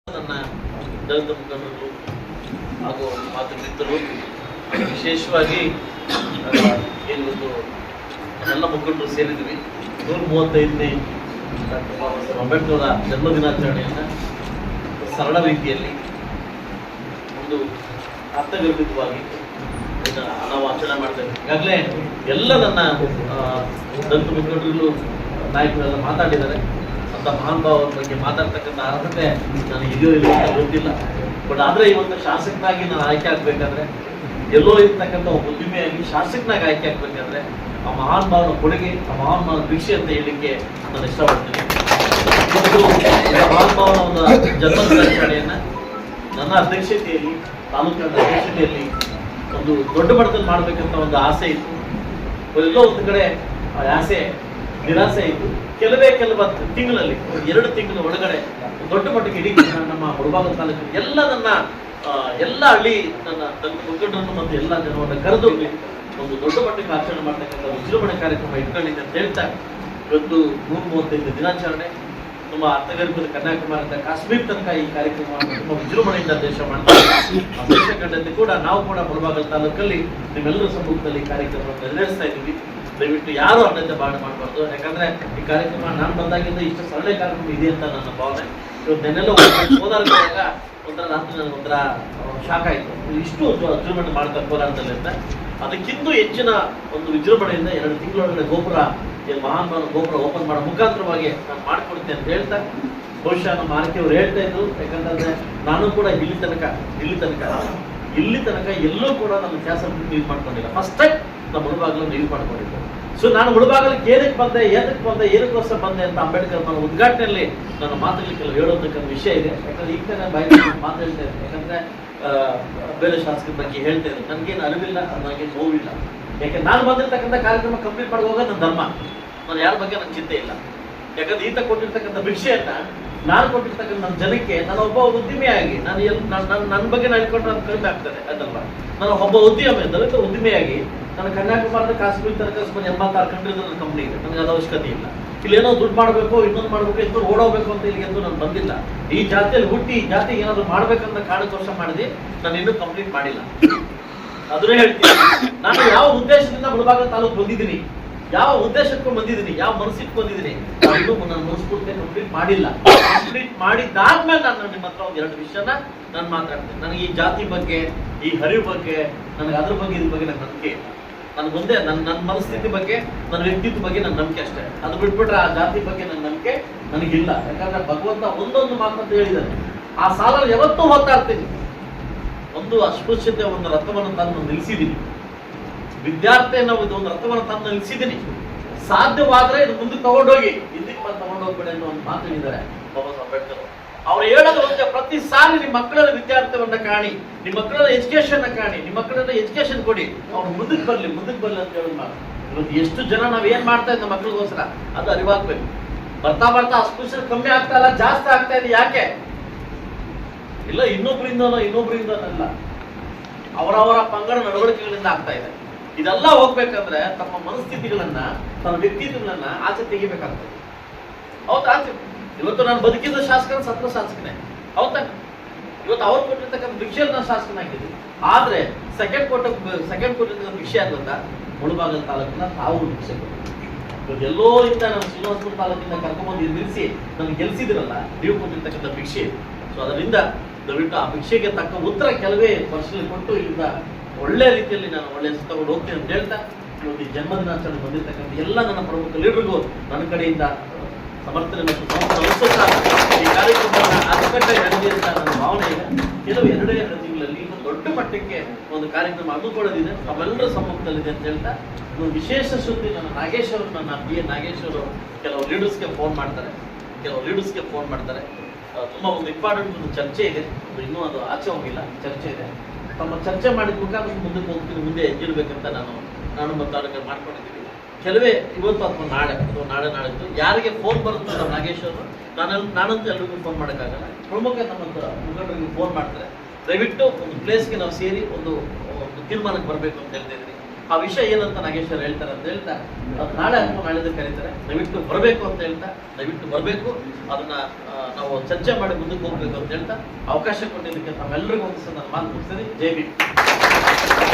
ನನ್ನ ದಲಿತ ಮುಖಂಡರು ಹಾಗೂ ಮಾತು ಮಿತ್ರರು ವಿಶೇಷವಾಗಿ ಏನೊಂದು ಎಲ್ಲ ಮುಖಂಡರು ಸೇರಿದ್ವಿ 135ನೇ ಡಾಕ್ಟರ್ ಬಾಬಾ ಸಾಹೇಬ್ ಅಂಬೇಡ್ಕರ್ ಜನ್ಮ ದಿನಾಚರಣೆಯನ್ನು ಸರಳ ರೀತಿಯಲ್ಲಿ ಒಂದು ಅರ್ಥಗರ್ಭಿತವಾಗಿ ನಾವು ಆಚರಣೆ ಮಾಡ್ತೇವೆ. ಈಗಾಗಲೇ ಎಲ್ಲ ನನ್ನ ದಲಿತ ಮುಖಂಡರು ನಾಯಕರೆಲ್ಲ ಮಾತಾಡಿದ್ದಾರೆ. ಅಂತ ಮಹಾನ್ ಭಾವರ ಬಗ್ಗೆ ಮಾತಾಡ್ತಕ್ಕಂಥ ಅರ್ಹತೆ ನನಗೆ ಇದೆಯೋ ಇಲ್ಲ ಗೊತ್ತಿಲ್ಲ. ಬಟ್ ಆದರೆ ಇವತ್ತು ಶಾಸಕನಾಗಿ ನಾನು ಆಯ್ಕೆ ಆಗ್ಬೇಕಾದ್ರೆ, ಎಲ್ಲೋ ಇರ್ತಕ್ಕಂಥ ಒಬ್ಬ ಉದ್ದಿಮೆಯಾಗಿ ಶಾಸಕನಾಗಿ ಆಯ್ಕೆ ಆಗ್ಬೇಕಾದ್ರೆ ಆ ಮಹಾನ್ ಭಾವನ ಕೊಡುಗೆ, ಆ ಮಹಾನ್ ಭಾವನ ಭಿಕ್ಷೆ ಅಂತ ಹೇಳಲಿಕ್ಕೆ ನಾನು ಇಷ್ಟಪಡ್ತೀನಿ. ಮಹಾನ್ ಭಾವನ ಒಂದು ಜನ್ಮ ದಿನಾಚರಣೆಯನ್ನ ನನ್ನ ಅಧ್ಯಕ್ಷತೆಯಲ್ಲಿ, ತಾಲೂಕಿನ ಅಧ್ಯಕ್ಷತೆಯಲ್ಲಿ ಒಂದು ದೊಡ್ಡ ಮಟ್ಟದಲ್ಲಿ ಮಾಡ್ಬೇಕಂತ ಒಂದು ಆಸೆ ಇತ್ತು. ಎಲ್ಲೋ ಒಂದು ಕಡೆ ಆ ಆಸೆ ನಿರಾಸೆ ಇತ್ತು. ಕೆಲವೇ ತಿಂಗಳಲ್ಲಿ 2 ತಿಂಗಳ ಒಳಗಡೆ ದೊಡ್ಡ ಮಟ್ಟಿಗೆ ಇಡೀ ನಮ್ಮ ಮುಳಬಾಗಿಲು ತಾಲೂಕಿನ ಎಲ್ಲ ಹಳ್ಳಿ ನನ್ನ ಮುಖಂಡರನ್ನು ಮತ್ತು ಎಲ್ಲ ಜನರನ್ನು ಕರೆದು ಒಂದು ದೊಡ್ಡ ಮಟ್ಟಿಗೆ ಆಚರಣೆ ಮಾಡ್ತಕ್ಕಂಥ ವಿಜೃಂಭಣೆ ಕಾರ್ಯಕ್ರಮ ಇಟ್ಕೊಂಡಿದ್ದೆ ಅಂತ ಹೇಳ್ತಾ, ಇವತ್ತು 135 ದಿನಾಚರಣೆ ತುಂಬ ಅರ್ಥಗರ್ಭಿತ ಕನ್ಯಾಕುಮಾರಿಯಿಂದ ಕಾಶ್ಮೀರ ತನಕ ಈ ಕಾರ್ಯಕ್ರಮ ತುಂಬ ವಿಜೃಂಭಣೆಯಿಂದ ದೇಶ ಮಾಡ್ತಾರೆ. ಆ ದೇಶ ಕಂಡಂತೆ ಕೂಡ ನಾವು ಕೂಡ ಮುಳಬಾಗಿಲು ತಾಲೂಕಲ್ಲಿ ನಿಮ್ಮೆಲ್ಲರ ಸಮ್ಮುಖದಲ್ಲಿ ಕಾರ್ಯಕ್ರಮವನ್ನು ನೆರವೇರಿಸ್ತಾ ಇದ್ದೀವಿ. ದಯವಿಟ್ಟು ಯಾರು ಅಡ್ಡತೆ ಮಾಡಬಾರ್ದು. ಯಾಕಂದ್ರೆ ಈ ಕಾರ್ಯಕ್ರಮ ನಾನು ಬಂದಾಗಿಂದ ಇಷ್ಟು ಸರಳ ಕಾರ್ಯಕ್ರಮ ಇದೆ ಅಂತ ನನ್ನ ಭಾವನೆ. ಇವತ್ತು ನೆನ್ನೆಲ್ಲ ಕೋಲಾರದಾಗ ಒಂಥರ ಶಾಕ್ ಆಯಿತು, ಇಷ್ಟು ವಿಜೃಂಭಣೆ ಮಾಡ್ತಾರೆ ಕೋಲಾರದಲ್ಲಿ ಅಂತ. ಅದಕ್ಕಿಂತ ಹೆಚ್ಚಿನ ಒಂದು ವಿಜೃಂಭಣೆಯಿಂದ 2 ತಿಂಗಳೊಳಗಡೆ ಮಹಾನ್ ಗೋಪುರ ಓಪನ್ ಮಾಡೋ ಮುಖಾಂತರವಾಗಿ ನಾನು ಮಾಡಿಕೊಡ್ತೇನೆ ಅಂತ ಹೇಳ್ತಾ, ಬಹುಶಃ ನಮ್ಮ ಆರ್ಕೆಯವರು ಹೇಳ್ತಾ ಇದ್ರು. ಯಾಕಂತಂದ್ರೆ ನಾನು ಕೂಡ ಇಲ್ಲಿ ತನಕ ಎಲ್ಲೂ ಕೂಡ ನನ್ನ ಕೆಲಸ ಯೂಸ್ ಮಾಡ್ಕೊಂಡಿಲ್ಲ. ಫಸ್ಟ್ ಟೈಮ್ ನಮ್ಮ ಮುಳಬಾಗಿಲನ್ನು ಯೂಸ್ ಮಾಡ್ಕೊಂಡಿದ್ದೆ. ಸೊ ನಾನು ಮುಳಬಾಗಿಲಿಗೆ ಏನಕ್ಕೆ ಬಂದೆ ಏನಕ್ಕೋಸ್ಕರ ಬಂದೆ ಅಂತ ಅಂಬೇಡ್ಕರ್ ನನ್ನ ಉದ್ಘಾಟನೆಯಲ್ಲಿ ನನ್ನ ಮಾತುಗಳಿಗೆ ಕೆಲವು ಹೇಳೋದಕ್ಕಂಥ ವಿಷಯ ಇದೆ. ಯಾಕಂದ್ರೆ ಈಗ ನಾನು ಬಾಯಿ ಮಾತಾಡ್ತಾ ಇದ್ದೆ. ಯಾಕಂದ್ರೆ ಬೇರೆ ಶಾಸಕರ ಬಗ್ಗೆ ಹೇಳ್ತಾ ಇದ್ದೆ. ನನಗೇನು ಅರಿವಿಲ್ಲ, ನನಗೆ ನೋವಿಲ್ಲ. ಯಾಕಂದ್ರೆ ನಾನು ಬಂದಿರ್ತಕ್ಕಂಥ ಕಾರ್ಯಕ್ರಮ ಕಂಪ್ಲೀಟ್ ಮಾಡುವಾಗ ನನ್ನ ಧರ್ಮ, ನಾನು ಯಾರ ಬಗ್ಗೆ ನನ್ನ ಚಿಂತೆ ಇಲ್ಲ. ಯಾಕಂದ್ರೆ ಈತ ಕೊಟ್ಟಿರ್ತಕ್ಕಂಥ ಭಿಕ್ಷೆಯನ್ನ ನಾನು ಕೊಟ್ಟಿರ್ತಕ್ಕಂಥ ನನ್ನ ಜನಕ್ಕೆ ನಾನು ಒಬ್ಬ ಉದ್ದಿಮೆಯಾಗಿ ನನ್ನ ಬಗ್ಗೆ ನಾನು ಇಟ್ಕೊಂಡ್ರೆ ಅದು ಕಡಿಮೆ ಆಗ್ತದೆ ಅದಲ್ವ. ನಾನು ಒಬ್ಬ ದಲಿತ ಉದ್ದಿಮೆಯಾಗಿ ನನ್ನ ಕನ್ಯಾಕುಮಾರದ ಕಾಶ್ಮೀರ ತನಕ 86 ಕಂಟ್ರೀಸ್ ನನ್ನ ಕಂಪ್ನಿ ಇದೆ. ನನಗೆ ಅದು ಅವಶ್ಯಕತೆ ಇಲ್ಲ. ಇಲ್ಲಿ ಏನೋ ದುಡ್ಡು ಮಾಡಬೇಕು, ಇನ್ನೊಂದು ಮಾಡಬೇಕು, ಇನ್ನೊಂದು ಓಡೋಗ್ಬೇಕು ಅಂತ ಇಲ್ಲಿಗೆ ನಾನು ಬಂದಿಲ್ಲ. ಈ ಜಾತಿಯಲ್ಲಿ ಹುಟ್ಟಿ ಈ ಜಾತಿಗೆ ಏನಾದ್ರು ಮಾಡ್ಬೇಕಂತ ಕಾರಣಕ್ಕೋಸ್ಕರ ಮಾಡಿದೆ. ನಾನು ಇನ್ನೂ ಕಂಪ್ಲೀಟ್ ಮಾಡಿಲ್ಲ. ಅದನ್ನೇ ಹೇಳ್ತೀನಿ. ನಾನು ಯಾವ ಉದ್ದೇಶದಿಂದ ಮುಳಬಾಗಿಲು ತಾಲೂಕು ಬಂದಿದ್ದೀನಿ, ಯಾವ ಉದ್ದೇಶಕ್ಕೂ ಬಂದಿದ್ದೀನಿ, ಯಾವ ಮನಸ್ಸಿಟ್ಟು ಬಂದಿದ್ದೀನಿ, ಇನ್ನೂ ನನ್ನ ಮನಸ್ಫೂರ್ತಿ ಕಂಪ್ಲೀಟ್ ಮಾಡಿಲ್ಲ. ಕಂಪ್ಲೀಟ್ ಮಾಡಿದಾದ್ಮೇಲೆ ನಾನು ನಿಮ್ಮ ಹತ್ರ 2 ವಿಷಯನ ನಾನು ಮಾತಾಡ್ತೇನೆ. ನನಗೆ ಈ ಜಾತಿ ಬಗ್ಗೆ, ಈ ಹರಿವು ಬಗ್ಗೆ, ನನಗೆ ಅದ್ರ ಬಗ್ಗೆ ಇದ್ರ ಬಗ್ಗೆ ನನಗೆ ನಂಬಿಕೆ ಇಲ್ಲ. ನನಗೆ ಒಂದೇ ನನ್ನ ಮನಸ್ಥಿತಿ ಬಗ್ಗೆ, ನನ್ನ ವ್ಯಕ್ತಿತ್ವ ಬಗ್ಗೆ ನನ್ನ ನಂಬಿಕೆ ಅಷ್ಟೇ. ಅದು ಬಿಟ್ಬಿಟ್ರೆ ಆ ಜಾತಿ ಬಗ್ಗೆ ನನ್ನ ನಂಬಿಕೆ ನನಗಿಲ್ಲ. ಯಾಕಂದ್ರೆ ಭಗವಂತ ಒಂದೊಂದು ಮಾತಂತ ಹೇಳಿದ್ದಾನೆ. ಆ ಸಾಲಲ್ಲಿ ಯಾವತ್ತೂ ಹೋಗ್ತಾ ಇರ್ತೀನಿ. ಒಂದು ಅಸ್ಪೃಶ್ಯತೆ ಒಂದು ರಥವನ್ನು ತಂದು ನಿಲ್ಲಿಸಿದ್ದೀನಿ. ವಿದ್ಯಾರ್ಥಿ ಅನ್ನೋ ಒಂದು ರಥವನ್ನು ತಂದು ನಿಲ್ಲಿಸಿದ್ದೀನಿ. ಸಾಧ್ಯವಾದ್ರೆ ಇದು ಮುಂದಕ್ಕೆ ತಗೊಂಡೋಗಿ, ಇದಕ್ಕೆ ತಗೊಂಡೋಗ್ಬೇಡಿ ಅನ್ನೋ ಒಂದು ಮಾತು ಹೇಳಿದ್ದಾರೆ ಬಾಬಾ ಸಾಹೇಬ್ ಅಂಬೇಡ್ಕರ್. ಅವ್ರು ಹೇಳೋದು ಒಂದೇ, ಪ್ರತಿ ಸಾರಿ ನಿಮ್ಮ ಮಕ್ಕಳ ವಿದ್ಯಾರ್ಥಿಯನ್ನ ಕಾಣಿ, ನಿಮ್ಮ ಮಕ್ಕಳ ಎಜುಕೇಶನ್ ಕಾಣಿ, ನಿಮ್ಮ ಮಕ್ಕಳನ್ನ ಎಜುಕೇಶನ್ ಕೊಡಿ, ಅವ್ರು ಮುಂದಕ್ಕೆ ಬರ್ಲಿ ಅಂತ ಹೇಳೋದು ಮಾತು. ಇವತ್ತು ಎಷ್ಟು ಜನ ನಾವ್ ಏನ್ ಮಾಡ್ತಾ ಇದ್ದ ಮಕ್ಕಳಿಗೋಸ್ಕರ ಅದು ಅರಿವಾಗ್ಬೇಕು. ಬರ್ತಾ ಅಸ್ಪೃಶ್ಯತೆ ಕಮ್ಮಿ ಆಗ್ತಾ ಇಲ್ಲ, ಜಾಸ್ತಿ ಆಗ್ತಾ ಇದೆ. ಯಾಕೆ ಇಲ್ಲ? ಇನ್ನೊಬ್ರಿಂದನಲ್ಲ, ಅವರವರ ಪಂಗಡ ನಡವಳಿಕೆಗಳಿಂದ ಆಗ್ತಾ ಇದೆ. ಇದೆಲ್ಲ ಹೋಗ್ಬೇಕಂದ್ರೆ ತಮ್ಮ ಮನಸ್ಥಿತಿಗಳನ್ನ, ತಮ್ಮ ವ್ಯಕ್ತಿತ್ವಗಳನ್ನ ಆಚೆ ತೆಗಿಬೇಕಾಗ್ತದೆ. ಹೌದಾ? ಇವತ್ತು ನಾನು ಬದುಕಿದ ಶಾಸಕನ ಸತ್ತ ಶಾಸಕನೇ, ಹೌದಾ? ಇವತ್ತು ಅವ್ರು ಕೊಟ್ಟಿರ್ತಕ್ಕಂಥ ಭಿಕ್ಷೆಯಲ್ಲಿ ನಾನು ಶಾಸಕನಾಗಿದ್ದೀನಿ. ಆದ್ರೆ ಸೆಕೆಂಡ್ ಕೊಟ್ಟಿರ್ತಕ್ಕಂಥ ಭಿಕ್ಷೆ ಆಗುತ್ತಾ ಮುಳಬಾಗಿಲು ತಾಲೂಕಿನ ತಾವು ಭಿಕ್ಷೆ ಕೊಟ್ಟು ಇವತ್ತು ಎಲ್ಲೋ ಇಂದ ನಮ್ಮ ಶ್ರೀನಿವಾಸಪುರ ತಾಲೂಕಿಂದ ಕರ್ಕೊಂಡ್ಬಂದು ನಿಲ್ಲಿಸಿ ನನಗೆ ಗೆಲ್ಸಿದಿರಲ್ಲ, ನೀವು ಕೊಟ್ಟಿರ್ತಕ್ಕಂಥ ಭಿಕ್ಷೆ. ಸೊ ಅದರಿಂದ ದಯವಿಟ್ಟು ಆ ಭಿಕ್ಷೆಗೆ ತಕ್ಕ ಉತ್ತರ ಕೆಲವೇ ವರ್ಷದಲ್ಲಿ ಕೊಟ್ಟು ಇಲ್ಲಿಂದ ಒಳ್ಳೆ ರೀತಿಯಲ್ಲಿ ನಾನು ಒಳ್ಳೆ ತಗೊಂಡು ಹೋಗ್ತೀನಿ ಅಂತ ಹೇಳ್ತಾ, ಇವತ್ತು ಈ ಜನ್ಮ ದಿನಾಚರಣೆ ಬಂದಿರ್ತಕ್ಕಂಥ ಎಲ್ಲ ನನ್ನ ಪ್ರಮುಖ ಲೀಡರ್ಗೂ ನನ್ನ ಕಡೆಯಿಂದ ಸಮರ್ಥನೆ ಮತ್ತು ಈ ಕಾರ್ಯಕ್ರಮವನ್ನು ಅಚ್ಚುಕಟ್ಟಾಗಿ ನಡೆದಿದೆ ಅಂತ ನನ್ನ ಭಾವನೆ ಇದೆ. ಕೆಲವು 2 ತಿಂಗಳಲ್ಲಿ ದೊಡ್ಡ ಮಟ್ಟಕ್ಕೆ ಒಂದು ಕಾರ್ಯಕ್ರಮ ಹಮ್ಮಿಕೊಳ್ಳೋದಿದೆ, ಅವೆಲ್ಲರ ಸಮ್ಮುಖದಲ್ಲಿದೆ ಅಂತ ಹೇಳ್ತಾ, ಒಂದು ವಿಶೇಷ ಸುದ್ದಿ, ನನ್ನ ಬಿ ಎ ನಾಗೇಶ್ ಅವರು ಕೆಲವು ಲೀಡರ್ಸ್ಗೆ ಫೋನ್ ಮಾಡ್ತಾರೆ. ತುಂಬ ಒಂದು ಇಂಪಾರ್ಟೆಂಟ್ ಒಂದು ಚರ್ಚೆ ಇದೆ. ಇನ್ನೂ ಅದು ಆಚೆ ಹೋಗಿಲ್ಲ, ಚರ್ಚೆ ಇದೆ. ತಮ್ಮ ಚರ್ಚೆ ಮಾಡಿದ ಮುಖಾಂತರ ಮುಂದಕ್ಕೆ ಹೋಗ್ತೀನಿ, ಮುಂದೆ ಹೆಜ್ಜಿಡ್ಬೇಕಂತ ನಾನು ಮತ್ತು ಅದಕ್ಕೆ ಮಾಡ್ಕೊಂಡಿದ್ದೀನಿ. ಕೆಲವೇ ಇವತ್ತು ಅಥವಾ ನಾಡಿದ್ದು ಯಾರಿಗೆ ಫೋನ್ ಬರುತ್ತೆ ನಮ್ಮ ನಾಗೇಶ್ ಅವರು, ನಾನಂತೂ ಎಲ್ರಿಗೂ ಫೋನ್ ಮಾಡೋಕ್ಕಾಗಲ್ಲ. ಪ್ರಮುಖ ನಮ್ಮ ಮುಖಂಡರಿಗೆ ಫೋನ್ ಮಾಡ್ತಾರೆ. ದಯವಿಟ್ಟು ಒಂದು ಪ್ಲೇಸ್ಗೆ ನಾವು ಸೇರಿ ಒಂದು ತೀರ್ಮಾನಕ್ಕೆ ಬರಬೇಕು ಅಂತ ಹೇಳ್ತಾ ಇದ್ದೀನಿ. ಆ ವಿಷಯ ಏನಂತ ನಾಗೇಶ್ವರ್ ಹೇಳ್ತಾರೆ ಅಂತ ಹೇಳ್ತಾ ಅದು ನಾಳೆ ಅಥವಾ ನಾಳಿದ್ದು ಕರೀತಾರೆ, ದಯವಿಟ್ಟು ಬರಬೇಕು ಅಂತ ಹೇಳ್ತಾ, ದಯವಿಟ್ಟು ಬರಬೇಕು, ಅದನ್ನ ನಾವು ಚರ್ಚೆ ಮಾಡಿ ಮುಂದಕ್ಕೆ ಹೋಗ್ಬೇಕು ಅಂತ ಹೇಳ್ತಾ ಅವಕಾಶ ಕೊಟ್ಟಿದ್ದಕ್ಕೆ ತಾವೆಲ್ಲರಿಗೂ ಒಂದು ನಾನು ಮಾತು ಮುಗಿಸ್ತೀನಿ. ಜೈ ಭೀಮ್.